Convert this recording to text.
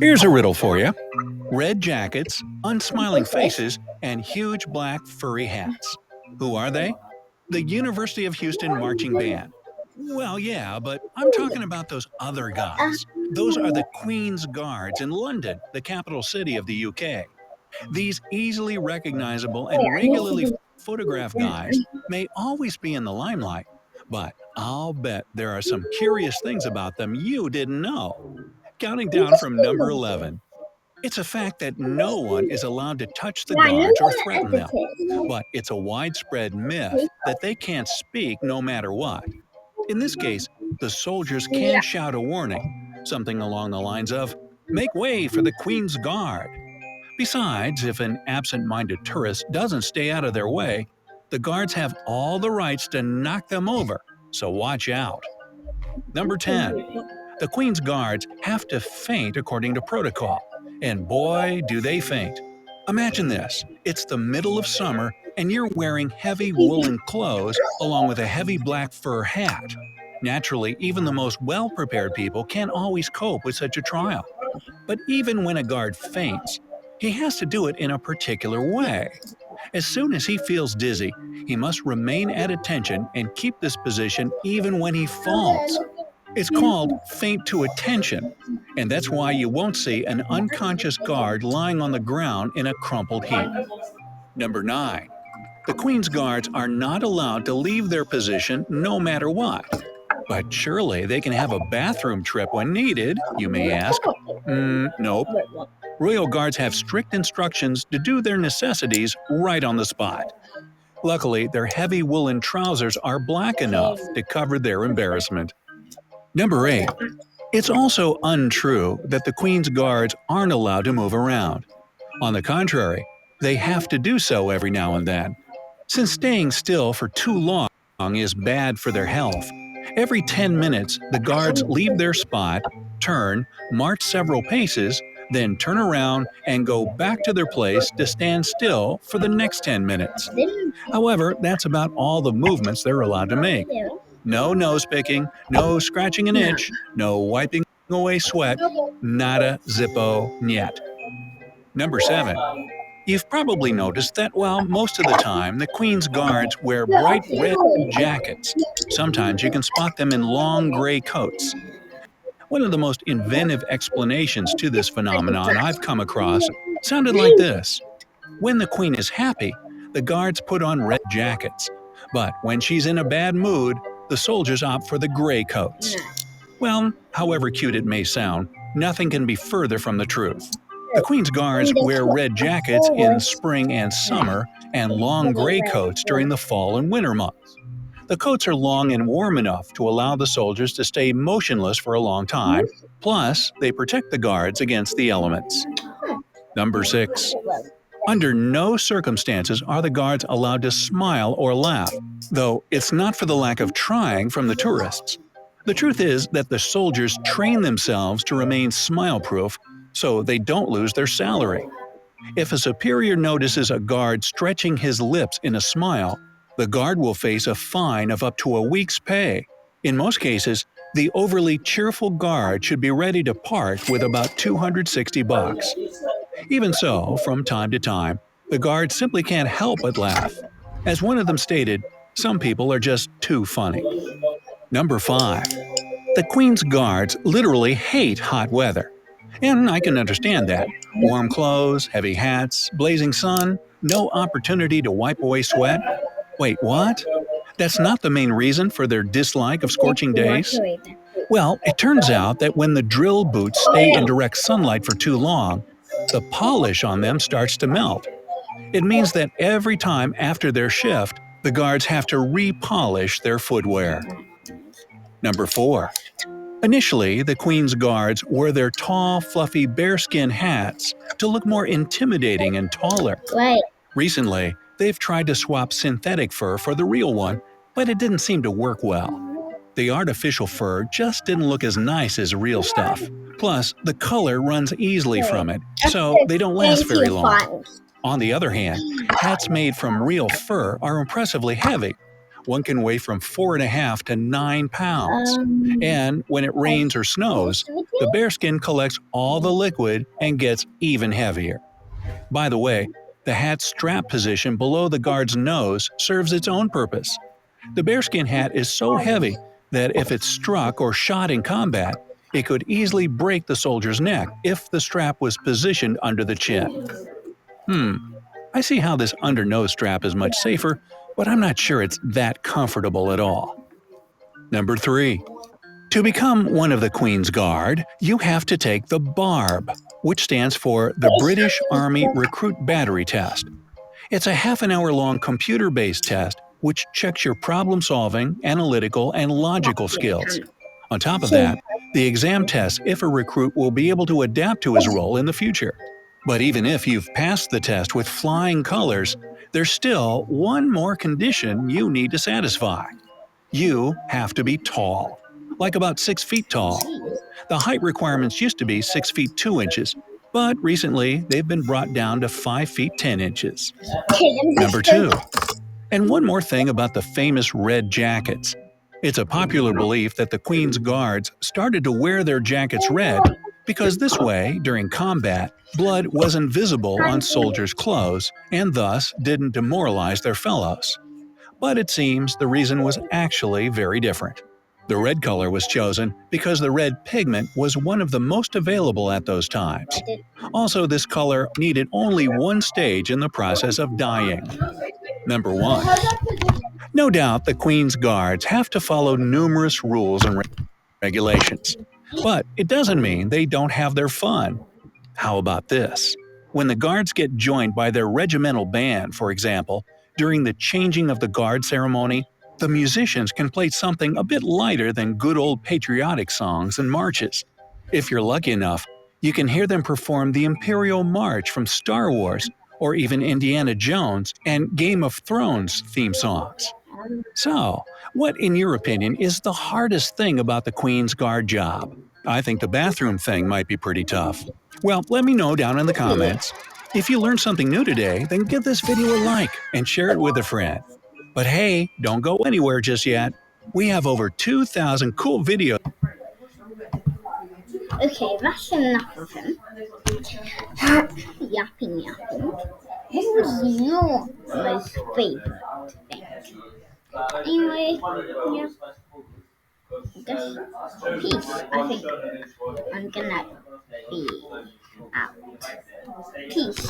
Here's a riddle for you. Red jackets, unsmiling faces, and huge black furry hats. Who are they? The University of Houston Marching Band. Well, yeah, but I'm talking about those other guys. Those are the Queen's Guards in London, the capital city of the UK. These easily recognizable and regularly photographed guys may always be in the limelight, but I'll bet there are some curious things about them you didn't know. Counting down from number 11. It's a fact that no one is allowed to touch the guards or threaten them, but it's a widespread myth that they can't speak no matter what. In this case, the soldiers can shout a warning, something along the lines of, "Make way for the Queen's Guard." Besides, if an absent-minded tourist doesn't stay out of their way, the guards have all the rights to knock them over, so watch out. Number 10. The Queen's Guards have to faint according to protocol, and boy, do they faint. Imagine this, it's the middle of summer and you're wearing heavy woolen clothes along with a heavy black fur hat. Naturally, even the most well-prepared people can't always cope with such a trial. But even when a guard faints, he has to do it in a particular way. As soon as he feels dizzy, he must remain at attention and keep this position even when he falls. It's called faint to attention, and that's why you won't see an unconscious guard lying on the ground in a crumpled heap. Number 9. The Queen's Guards are not allowed to leave their position no matter what. But surely they can have a bathroom trip when needed, you may ask. Nope. Royal Guards have strict instructions to do their necessities right on the spot. Luckily, their heavy woolen trousers are black enough to cover their embarrassment. Number 8. It's also untrue that the Queen's Guards aren't allowed to move around. On the contrary, they have to do so every now and then. Since staying still for too long is bad for their health, every 10 minutes the guards leave their spot, turn, march several paces, then turn around and go back to their place to stand still for the next 10 minutes. However, that's about all the movements they're allowed to make. No nose picking, no scratching an itch, no wiping away sweat, nada zippo niet. Number 7. You've probably noticed that while most of the time the Queen's Guards wear bright red jackets, sometimes you can spot them in long gray coats. One of the most inventive explanations to this phenomenon I've come across sounded like this. When the Queen is happy, the guards put on red jackets, but when she's in a bad mood, the soldiers opt for the gray coats. Well, however cute it may sound, nothing can be further from the truth. The Queen's Guards wear red jackets in spring and summer and long gray coats during the fall and winter months. The coats are long and warm enough to allow the soldiers to stay motionless for a long time, plus they protect the guards against the elements. Number 6. Under no circumstances are the guards allowed to smile or laugh, though it's not for the lack of trying from the tourists. The truth is that the soldiers train themselves to remain smile-proof so they don't lose their salary. If a superior notices a guard stretching his lips in a smile, the guard will face a fine of up to a week's pay. In most cases, the overly cheerful guard should be ready to part with about $260. Even so, from time to time, the guards simply can't help but laugh. As one of them stated, some people are just too funny. Number 5. The Queen's Guards literally hate hot weather. And I can understand that. Warm clothes, heavy hats, blazing sun, no opportunity to wipe away sweat. Wait, what? That's not the main reason for their dislike of scorching days? Well, it turns out that when the drill boots stay in direct sunlight for too long, the polish on them starts to melt. It means that every time after their shift, the guards have to re-polish their footwear. Number 4. Initially, the Queen's Guards wore their tall, fluffy bearskin hats to look more intimidating and taller. Recently, they've tried to swap synthetic fur for the real one, but it didn't seem to work well. The artificial fur just didn't look as nice as real stuff. Plus, the color runs easily from it, so they don't last very long. On the other hand, hats made from real fur are impressively heavy. One can weigh from 4.5 to 9 pounds. And when it I rains or snows, post with the you. bearskin collects all the liquid and gets even heavier. By the way, the hat's strap position below the guard's nose serves its own purpose. The bearskin hat is so heavy that if it's struck or shot in combat, it could easily break the soldier's neck if the strap was positioned under the chin. Hmm, I see how this under nose strap is much safer, but I'm not sure it's that comfortable at all. Number 3. To become one of the Queen's Guard, you have to take the BARB, which stands for the British Army Recruit Battery Test. It's a half an hour long computer based test which checks your problem solving, analytical, and logical skills. On top of that, the exam tests if a recruit will be able to adapt to his role in the future. But even if you've passed the test with flying colors, there's still one more condition you need to satisfy. You have to be tall, like about 6 feet tall. The height requirements used to be 6 feet 2 inches, but recently they've been brought down to 5 feet 10 inches. Okay, let me Number just go. 2. And one more thing about the famous red jackets. It's a popular belief that the Queen's Guards started to wear their jackets red because this way, during combat, blood wasn't visible on soldiers' clothes and thus didn't demoralize their fellows. But it seems the reason was actually very different. The red color was chosen because the red pigment was one of the most available at those I times. did. Also, this color needed only one stage in the process of dyeing. Number 1. No doubt the Queen's Guards have to follow numerous rules and regulations. But it doesn't mean they don't have their fun. How about this? When the guards get joined by their regimental band, for example, during the changing of the guard ceremony, the musicians can play something a bit lighter than good old patriotic songs and marches. If you're lucky enough, you can hear them perform the Imperial March from Star Wars, or even Indiana Jones and Game of Thrones theme songs. So, what in your opinion is the hardest thing about the Queen's Guard job? I think the bathroom thing might be pretty tough. Well, let me know down in the comments. If you learned something new today, then give this video a like and share it with a friend. But hey, don't go anywhere just yet. We have over 2,000 cool videos. Okay, that's enough of him. Yapping, yapping. What was your most favorite thing? Anyway, yeah, just peace. I think I'm gonna be out. Peace.